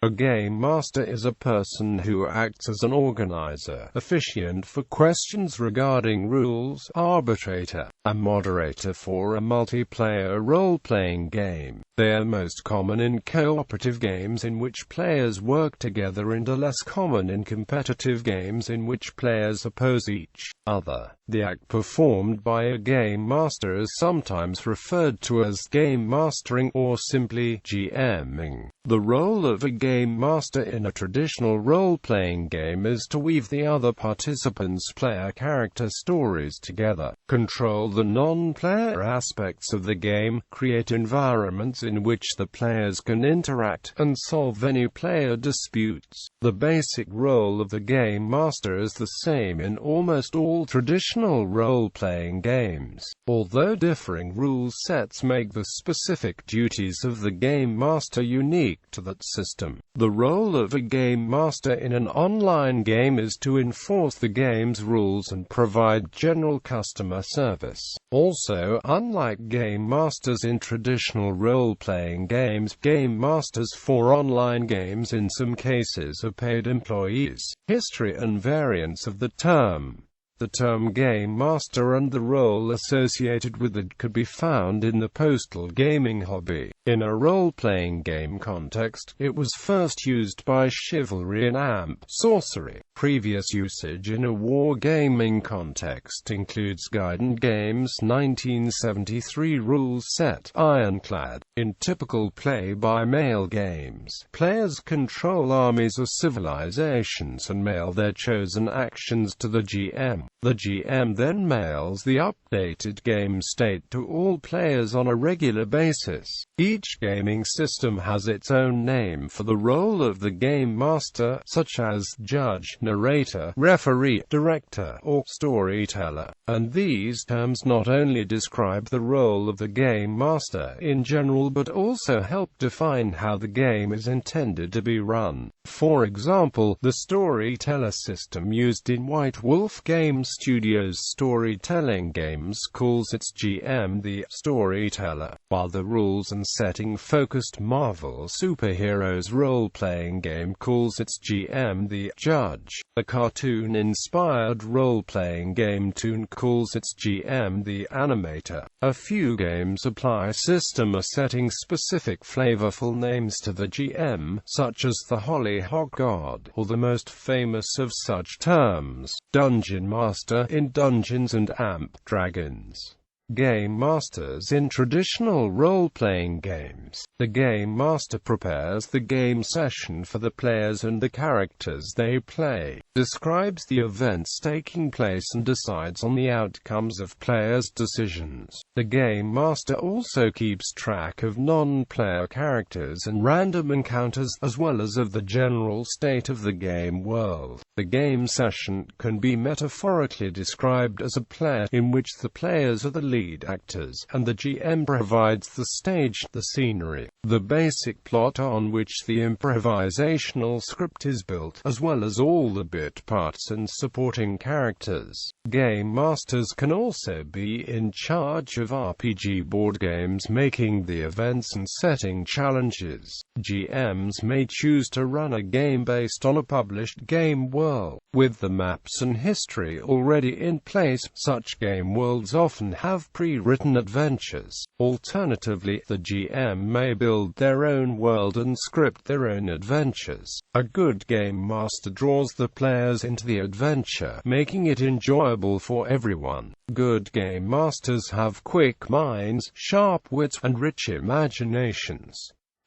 A game master is a person who acts as an organizer, officiant for questions regarding rules, arbitrator, a moderator for a multiplayer role-playing game. They are most common in cooperative games in which players work together and are less common in competitive games in which players oppose each other. The act performed by a game master is sometimes referred to as game mastering or simply GMing. The role of a game master in a traditional role-playing game is to weave the other participants' player character stories together, control the non-player aspects of the game, create environments in which the players can interact, and solve any player disputes. The basic role of the game master is the same in almost all traditional role-playing games, although differing rule sets make the specific duties of the game master unique to that system. The role of a game master in an online game is to enforce the game's rules and provide general customer service. Also, unlike game masters in traditional role-playing games, game masters for online games in some cases are paid employees. History and variants of the term. The term game master and the role associated with it could be found in the postal gaming hobby. In a role-playing game context, it was first used by chivalry and amp sorcery. Previous usage in a wargaming context includes Guidon Games' 1973 rule set, Ironclad. In typical play-by-mail games, players control armies or civilizations and mail their chosen actions to the GM. The GM then mails the updated game state to all players on a regular basis. Each gaming system has its own name for the role of the game master, such as judge, narrator, referee, director, or storyteller, and these terms not only describe the role of the game master in general but also help define how the game is intended to be run. For example, the storyteller system used in White Wolf Game Studios' storytelling games calls its GM the storyteller, while the rules and setting-focused Marvel Superheroes role-playing game calls its GM the judge. The cartoon-inspired role-playing game Toon calls its GM the animator. A few games apply system or setting-specific flavorful names to the GM, such as the Hollyhock God, or the most famous of such terms, Dungeon Master in Dungeons & Dragons. Game masters in traditional role-playing games. The game master prepares the game session for the players and the characters they play, describes the events taking place and decides on the outcomes of players' decisions. The game master also keeps track of non-player characters and random encounters, as well as of the general state of the game world. The game session can be metaphorically described as a play in which the players are the lead actors, and the GM provides the stage, the scenery, the basic plot on which the improvisational script is built, as well as all the bit parts and supporting characters. Game masters can also be in charge of RPG board games, making the events and setting challenges. GMs may choose to run a game based on a published game world, with the maps and history already in place. Such game worlds often have pre-written adventures. Alternatively, the GM may build their own world and script their own adventures. A good game master draws the players into the adventure, making it enjoyable for everyone. Good game masters have quick minds, sharp wits, and rich imaginations.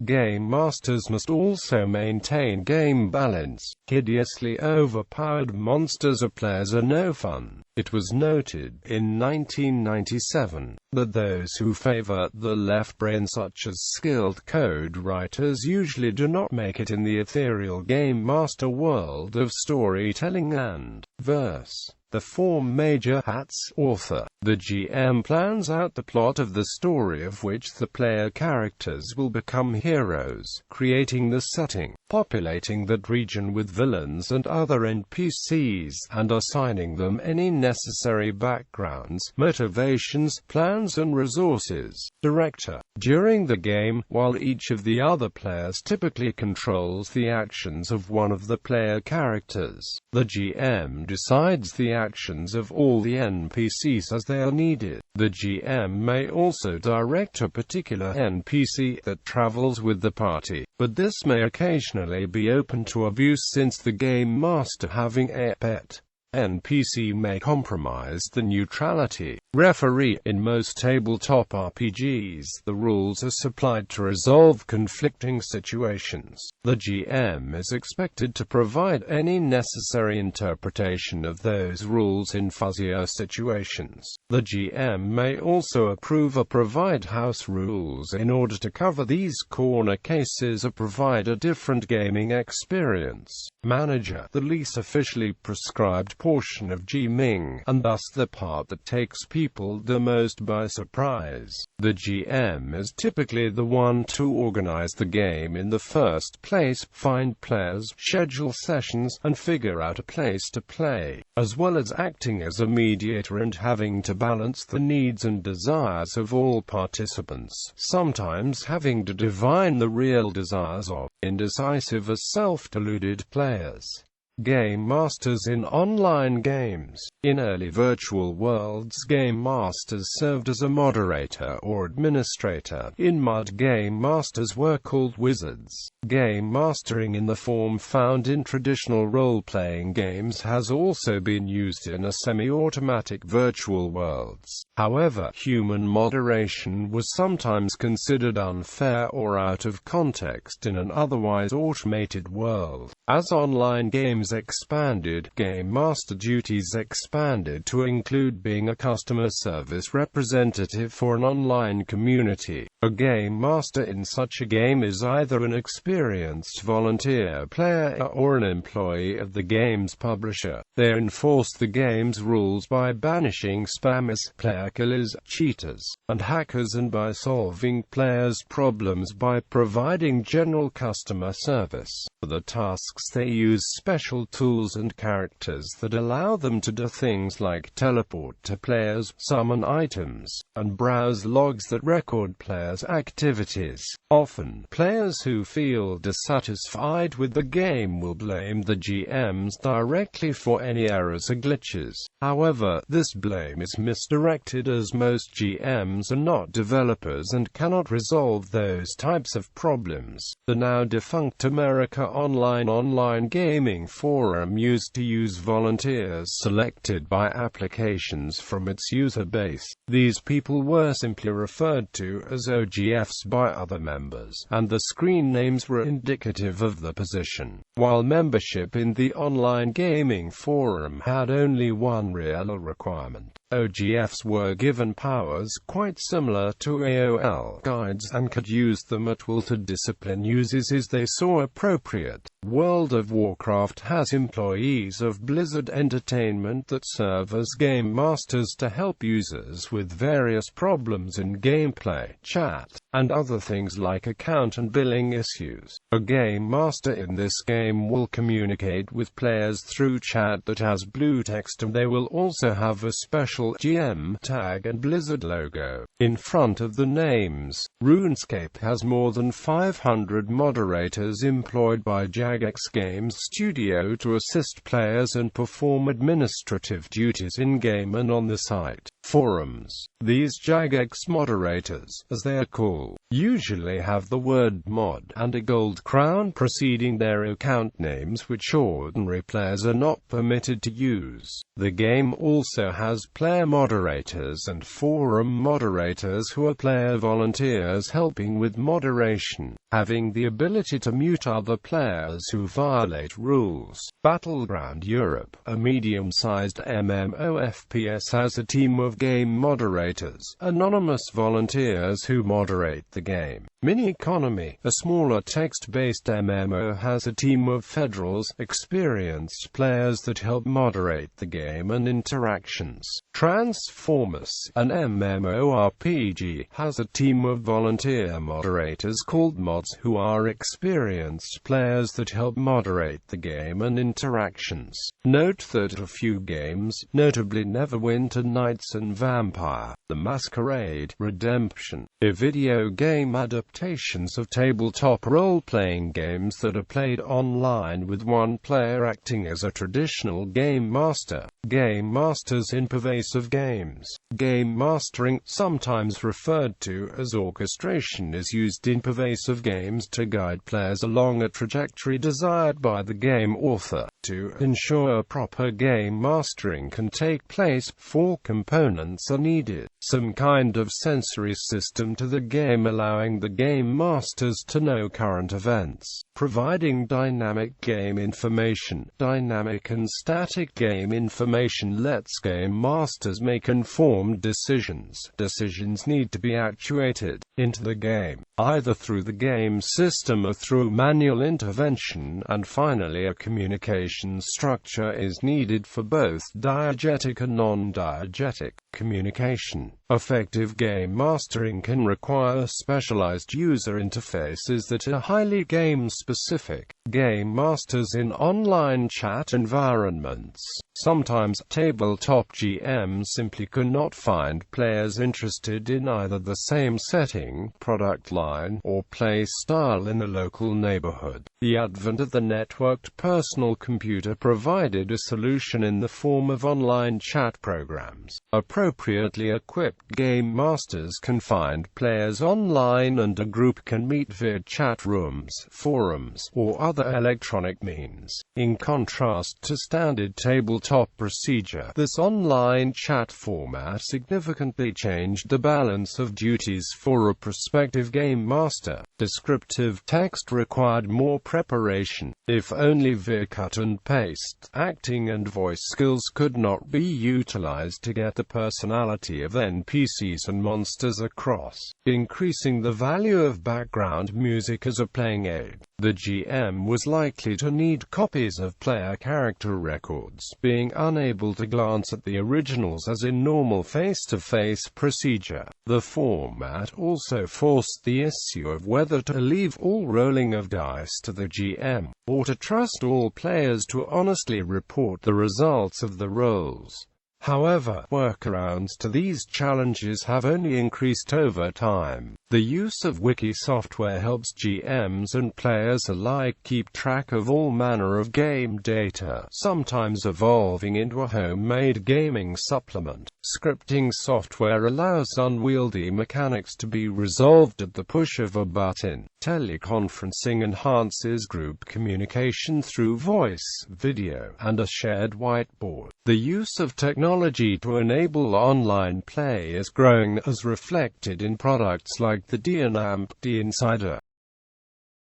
Game masters must also maintain game balance. Hideously overpowered monsters or players are no fun. It was noted in 1997 that those who favor the left brain, such as skilled code writers, usually do not make it in the ethereal game master world of storytelling and verse. The four major hats. Author. The GM plans out the plot of the story of which the player characters will become heroes, creating the setting. populating that region with villains and other NPCs, and assigning them any necessary backgrounds, motivations, plans and resources. Director. During the game, while each of the other players typically controls the actions of one of the player characters, the GM decides the actions of all the NPCs as they are needed. The GM may also direct a particular NPC that travels with the party, but this may occasionally be open to abuse since the Game Master, having a pet NPC, may compromise the neutrality. Referee. In most tabletop RPGs, the rules are supplied to resolve conflicting situations. The GM is expected to provide any necessary interpretation of those rules in fuzzier situations. The GM may also approve or provide house rules in order to cover these corner cases or provide a different gaming experience. Manager. The least officially prescribed portion of GMing, and thus the part that takes people the most by surprise. The GM is typically the one to organize the game in the first place, find players, schedule sessions, and figure out a place to play, as well as acting as a mediator and having to balance the needs and desires of all participants, sometimes having to divine the real desires of indecisive or self-deluded players. Game masters in online games. In early virtual worlds, game masters served as a moderator or administrator. In MUD, game masters were called wizards. Game mastering in the form found in traditional role-playing games has also been used in a semi-automatic virtual worlds. However, human moderation was sometimes considered unfair or out of context in an otherwise automated world. As online games expanded, game master duties expanded to include being a customer service representative for an online community. A game master in such a game is either an experienced volunteer player or an employee of the game's publisher. They enforce the game's rules by banishing spammers, player killers, cheaters, and hackers, and by solving players' problems by providing general customer service. For the tasks, they use special tools and characters that allow them to do things like teleport to players, summon items, and browse logs that record players' activities. Often, players who feel dissatisfied with the game will blame the GMs directly for any errors or glitches. However, this blame is misdirected as most GMs are not developers and cannot resolve those types of problems. The now defunct America Online gaming forum used to use volunteers selected by applications from its user base. These people were simply referred to as OGFs by other members, and the screen names were indicative of the position. While membership in the online gaming forum had only one real requirement, OGFs were given powers quite similar to AOL guides and could use them at will to discipline users as they saw appropriate. World of Warcraft has employees of Blizzard Entertainment that serve as game masters to help users with various problems in gameplay, chat, and other things like account and billing issues. A game master in this game will communicate with players through chat that has blue text, and they will also have a special GM tag and Blizzard logo in front of the names. RuneScape has more than 500 moderators employed by Jagex Games Studio to assist players and perform administrative duties in-game and on the site. Forums. These Jagex moderators, as they are called, usually have the word mod and a gold crown preceding their account names, which ordinary players are not permitted to use. The game also has player moderators and forum moderators who are player volunteers helping with moderation, having the ability to mute other players who violate rules. Battleground Europe, a medium-sized MMOFPS, has a team of game moderators, anonymous volunteers who moderate the game. Mini-Economy, a smaller text-based MMO, has a team of federals, experienced players that help moderate the game and interactions. Transformers, an MMORPG, has a team of volunteer moderators called mod bots who are experienced players that help moderate the game and interactions. Note that a few games, notably Neverwinter Nights and Vampire: The Masquerade Redemption, are video game adaptations of tabletop role-playing games that are played online with one player acting as a traditional game master. Game masters in pervasive games. Game mastering, sometimes referred to as orchestration, is used in pervasive games to guide players along a trajectory desired by the game author. To ensure proper game mastering can take place, 4 components are needed. Some kind of sensory system to the game allowing the game masters to know current events. Providing dynamic game information. Dynamic and static game information lets game masters make informed decisions. Decisions need to be actuated into the game, either through the game system or through manual intervention. And finally, a communication structure is needed for both diegetic and non-diegetic communication. Effective game mastering can require specialized user interfaces that are highly game-specific. Game masters in online chat environments. Sometimes, tabletop GMs simply cannot find players interested in either the same setting, product line, or play style in the local neighborhood. The advent of the networked personal computer provided a solution in the form of online chat programs. Appropriately equipped game masters can find players online, and a group can meet via chat rooms, forums, or other electronic means. In contrast to standard tabletop procedure, this online chat format significantly changed the balance of duties for a prospective game master. Descriptive text required more preparation, if only via cut and paste. Acting and voice skills could not be utilized to get the personality of NPCs and monsters across, increasing the value of background music as a playing aid. The GM was likely to need copies of player character records, being unable to glance at the originals as in normal face-to-face procedure. The format also forced the issue of whether to leave all rolling of dice to the GM, or to trust all players to honestly report the results of the rolls. However, workarounds to these challenges have only increased over time. The use of wiki software helps GMs and players alike keep track of all manner of game data, sometimes evolving into a homemade gaming supplement. Scripting software allows unwieldy mechanics to be resolved at the push of a button. Teleconferencing enhances group communication through voice, video, and a shared whiteboard. The use of technology to enable online play is growing, as reflected in products like the D&The Insider.